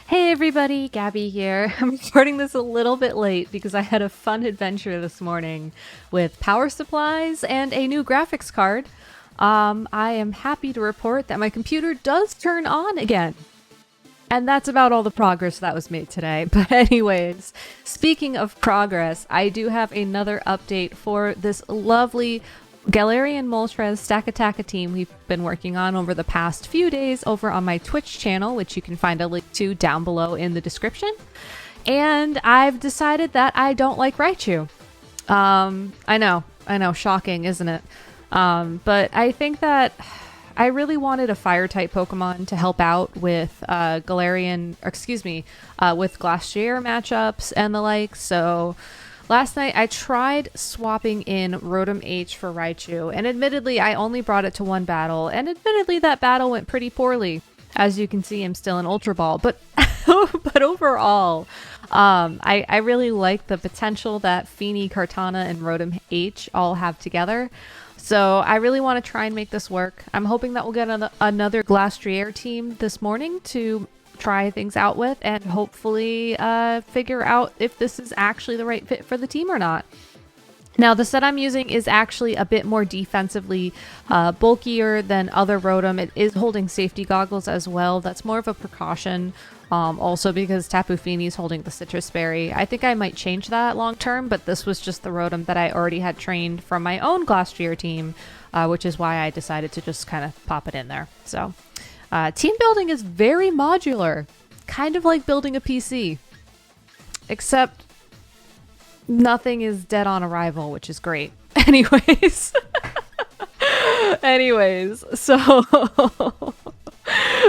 Hey everybody, Gabby here. I'm recording this a little bit late because I had a fun adventure this morning with power supplies and a new graphics card. I am happy to report that my computer does turn on again. And that's about all the progress that was made today. But anyways, speaking of progress, I do have another update for this lovely Galarian Moltres Stack team we've been working on over the past few days over on my Twitch channel, which you can find a link to down below in the description. And I've decided that I don't like Raichu. I know, shocking, isn't it? But I think that I really wanted a fire-type Pokemon to help out with with Glastrier matchups and the like, so last night I tried swapping in Rotom-H for Raichu, and admittedly I only brought it to one battle, and admittedly that battle went pretty poorly. As you can see, I'm still in Ultra Ball, but but overall, I really like the potential that Feeny, Kartana, and Rotom-H all have together. So I really want to try and make this work. I'm hoping that we'll get another Glastrier team this morning to try things out with and hopefully figure out if this is actually the right fit for the team or not. Now, the set I'm using is actually a bit more defensively bulkier than other Rotom. It is holding safety goggles as well. That's more of a precaution. Also because Tapu Fini is holding the Citrus Berry. I think I might change that long term, but this was just the Rotom that I already had trained from my own Glastrier team, which is why I decided to just kind of pop it in there. So, team building is very modular, kind of like building a PC, except nothing is dead on arrival, which is great. Anyways, so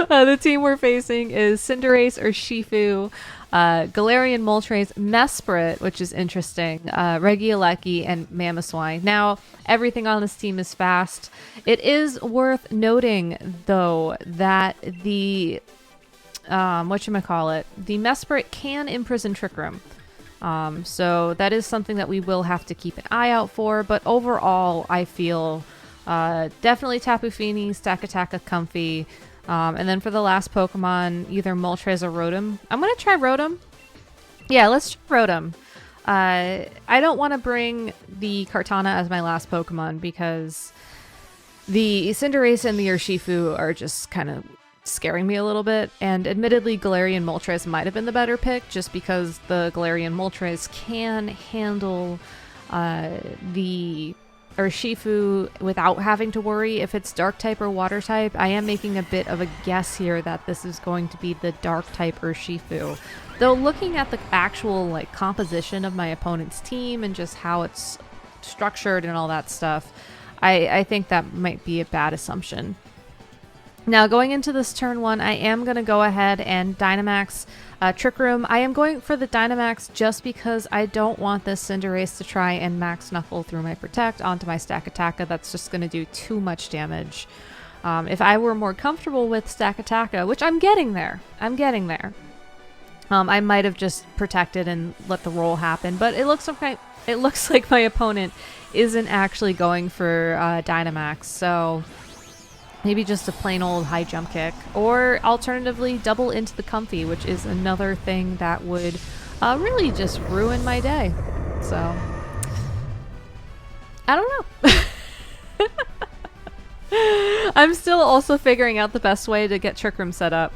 the team we're facing is Cinderace or Shifu, Galarian Moltres Mesprit, which is interesting, Regieleki, and Mamoswine. Now, everything on this team is fast. It is worth noting, though, that the the Mesprit can imprison Trick Room. So that is something that we will have to keep an eye out for, but overall I feel definitely Tapu Fini, Stack Comfey, and then for the last Pokemon, either Moltres or Rotom. I'm going to try Rotom. Yeah, let's try Rotom. I don't want to bring the Kartana as my last Pokemon because the Cinderace and the Urshifu are just kind of scaring me a little bit, and admittedly Galarian Moltres might have been the better pick just because the Galarian Moltres can handle the Urshifu without having to worry if it's dark type or water type. I am making a bit of a guess here that this is going to be the dark type Urshifu, though looking at the actual composition of my opponent's team and just how it's structured and all that stuff, I think that might be a bad assumption. Now, going into this turn one, I am going to go ahead and Dynamax Trick Room. I am going for the Dynamax just because I don't want this Cinderace to try and Max Knuckle through my Protect onto my Stack Attacka. That's just going to do too much damage. If I were more comfortable with Stack Attacka, which I'm getting there, I might have just protected and let the roll happen, but it looks like my opponent isn't actually going for Dynamax, so maybe just a plain old high jump kick, or alternatively double into the Comfey, which is another thing that would really just ruin my day. So I don't know. I'm still also figuring out the best way to get Trick Room set up.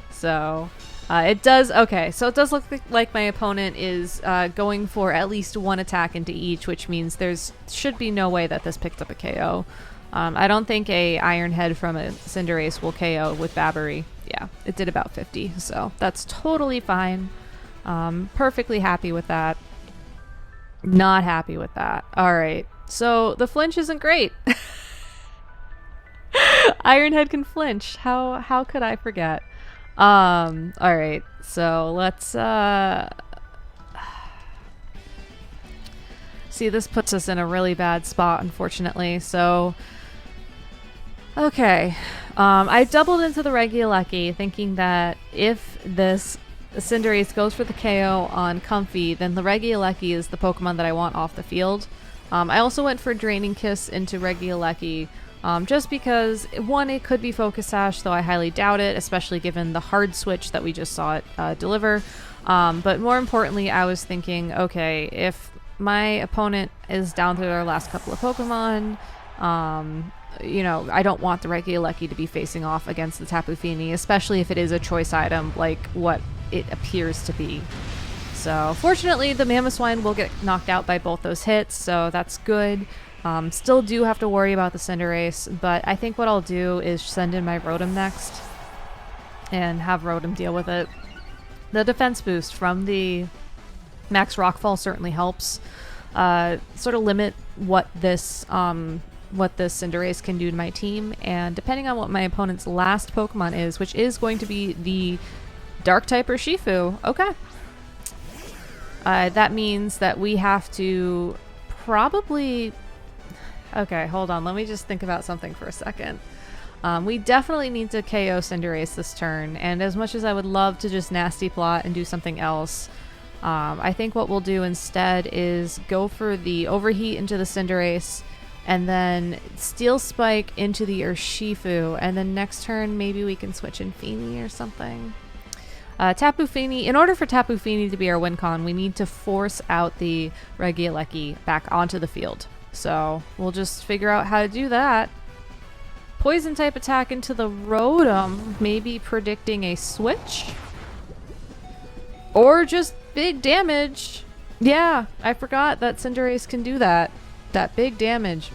So it does look like my opponent is going for at least one attack into each, which means there's should be no way that this picked up a KO. I don't think a Iron Head from a Cinderace will KO with Babbery. Yeah, it did about 50, so that's totally fine. Perfectly happy with that. Not happy with that. Alright, so the flinch isn't great. Iron Head can flinch. How could I forget? Alright, so let's see, this puts us in a really bad spot, unfortunately, so okay, I doubled into the Regieleki, thinking that if this Cinderace goes for the KO on Comfey, then the Regieleki is the Pokemon that I want off the field. I also went for Draining Kiss into Regieleki, Just because, one, it could be Focus Sash, though I highly doubt it, especially given the hard switch that we just saw it deliver. But more importantly, I was thinking, okay, if my opponent is down to their last couple of Pokemon, you know, I don't want the Regieleki to be facing off against the Tapu Fini, especially if it is a choice item like what it appears to be. So fortunately, the Mamoswine will get knocked out by both those hits, so that's good. Still do have to worry about the Cinderace, but I think what I'll do is send in my Rotom next and have Rotom deal with it. The defense boost from the Max Rockfall certainly helps sort of limit what this Cinderace can do to my team, and depending on what my opponent's last Pokemon is, which is going to be the Dark type or Shifu, okay. That means that we have to probably... Okay, hold on. Let me just think about something for a second. We definitely need to KO Cinderace this turn, and as much as I would love to just nasty plot and do something else, I think what we'll do instead is go for the Overheat into the Cinderace, and then Steel Spike into the Urshifu, and then next turn maybe we can switch in Fini or something. Tapu Fini, in order for Tapu Fini to be our win con, we need to force out the Regieleki back onto the field. So we'll just figure out how to do that. Poison type attack into the Rotom, maybe predicting a switch. Or just big damage. Yeah, I forgot that Cinderace can do that. That big damage.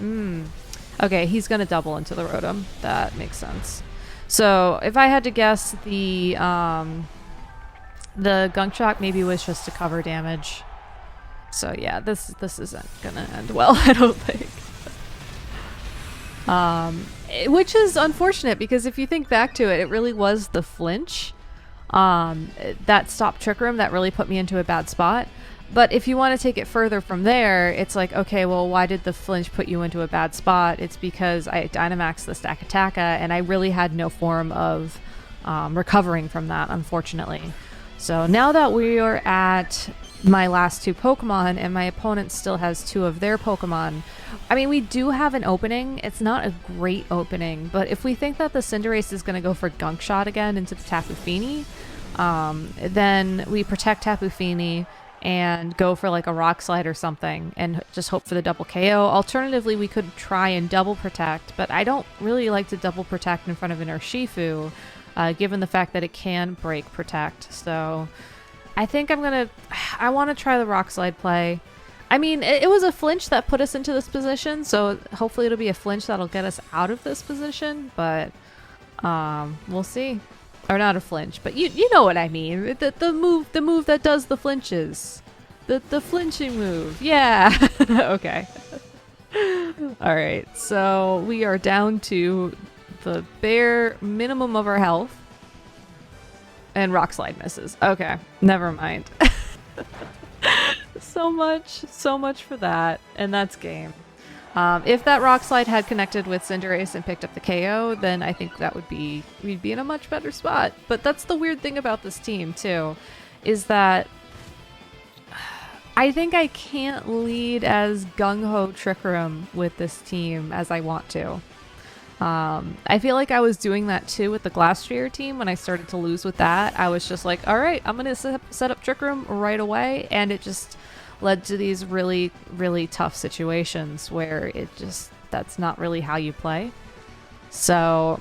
Okay, he's gonna double into the Rotom. That makes sense. So if I had to guess, the Gunk Shot maybe was just to cover damage. So yeah, this isn't gonna end well, I don't think. Which is unfortunate, because if you think back to it, it really was the flinch that stopped Trick Room that really put me into a bad spot. But if you want to take it further from there, it's like, okay, well, why did the flinch put you into a bad spot? It's because I Dynamaxed the Stakataka, and I really had no form of recovering from that, unfortunately. So now that we are at my last two Pokemon and my opponent still has two of their Pokemon, I mean, we do have an opening. It's not a great opening, but if we think that the Cinderace is going to go for Gunk Shot again into the Tapu Fini, then we protect Tapu Fini and go for like a Rock Slide or something and just hope for the double KO. Alternatively, we could try and double protect, but I don't really like to double protect in front of an Urshifu, given the fact that it can break protect. So I think I want to try the Rock Slide play. I mean, it was a flinch that put us into this position, so hopefully it'll be a flinch that'll get us out of this position, but we'll see. Or not a flinch, but you know what I mean. The move that does the flinches. The flinching move. Yeah. Okay. All right. So we are down to the bare minimum of our health. And Rock Slide misses. Okay. Never mind. So much for that. And that's game. If that Rock Slide had connected with Cinderace and picked up the KO, then I think that we'd be in a much better spot. But that's the weird thing about this team too, is that I think I can't lead as gung-ho Trick Room with this team as I want to. I feel like I was doing that too with the Glastrier team when I started to lose with that. I was just like, all right, I'm going to set up Trick Room right away, and it just led to these really, really tough situations where that's not really how you play. So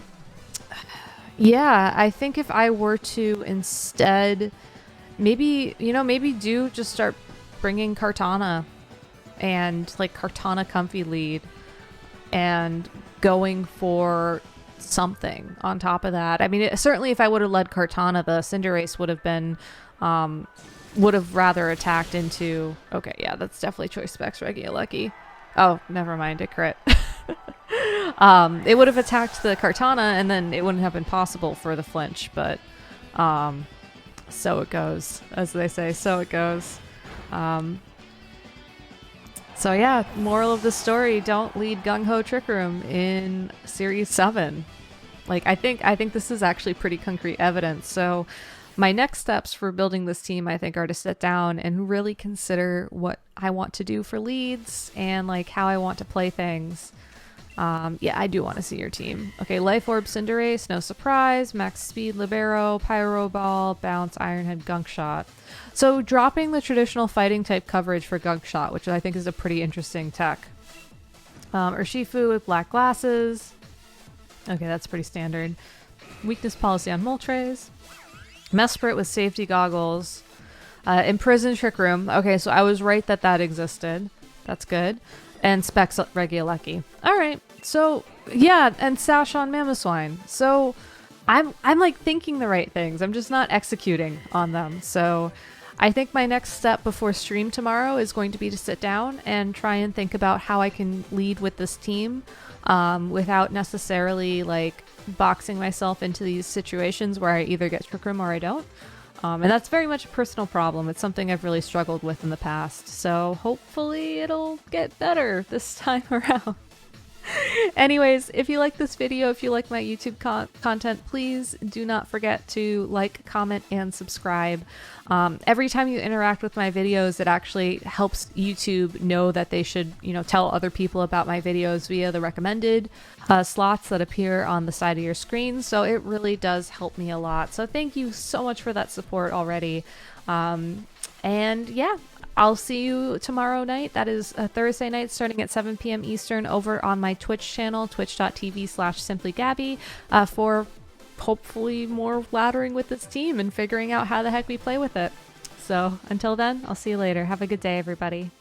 yeah, I think if I were to instead maybe do just start bringing Kartana and like Kartana Comfey lead and going for something on top of that. I mean, certainly if I would have led Kartana, the Cinderace would have rather attacked into... Okay, yeah, that's definitely Choice Specs Regieleki. Oh, never mind, it crit. It would have attacked the Kartana, and then it wouldn't have been possible for the flinch, but so it goes, as they say, so it goes. So yeah, moral of the story, don't lead Gung-Ho Trick Room in Series 7. Like, I think this is actually pretty concrete evidence, so... My next steps for building this team, I think, are to sit down and really consider what I want to do for leads and like how I want to play things. Yeah, I do want to see your team. Okay, Life Orb, Cinderace, no surprise. Max Speed, Libero, Pyro Ball, Bounce, Iron Head, Gunk Shot. So dropping the traditional fighting type coverage for Gunk Shot, which I think is a pretty interesting tech. Urshifu with black glasses. Okay, that's pretty standard. Weakness policy on Moltres. Mesprit with safety goggles. Imprison Trick Room. Okay, so I was right that that existed. That's good. And Specs Regieleki. All right. So yeah, and Sash on Mamoswine. So I'm like thinking the right things. I'm just not executing on them. So I think my next step before stream tomorrow is going to be to sit down and try and think about how I can lead with this team without necessarily like boxing myself into these situations where I either get Trick Room or I don't. And that's very much a personal problem. It's something I've really struggled with in the past. So hopefully it'll get better this time around. Anyways, if you like this video, if you like my YouTube content, please do not forget to like, comment, and subscribe. Every time you interact with my videos, it actually helps YouTube know that they should, tell other people about my videos via the recommended slots that appear on the side of your screen. So it really does help me a lot. So thank you so much for that support already. And yeah, I'll see you tomorrow night. That is a Thursday night starting at 7 p.m. Eastern over on my Twitch channel, twitch.tv/simplygabby, for hopefully more laddering with this team and figuring out how the heck we play with it. So until then, I'll see you later. Have a good day, everybody.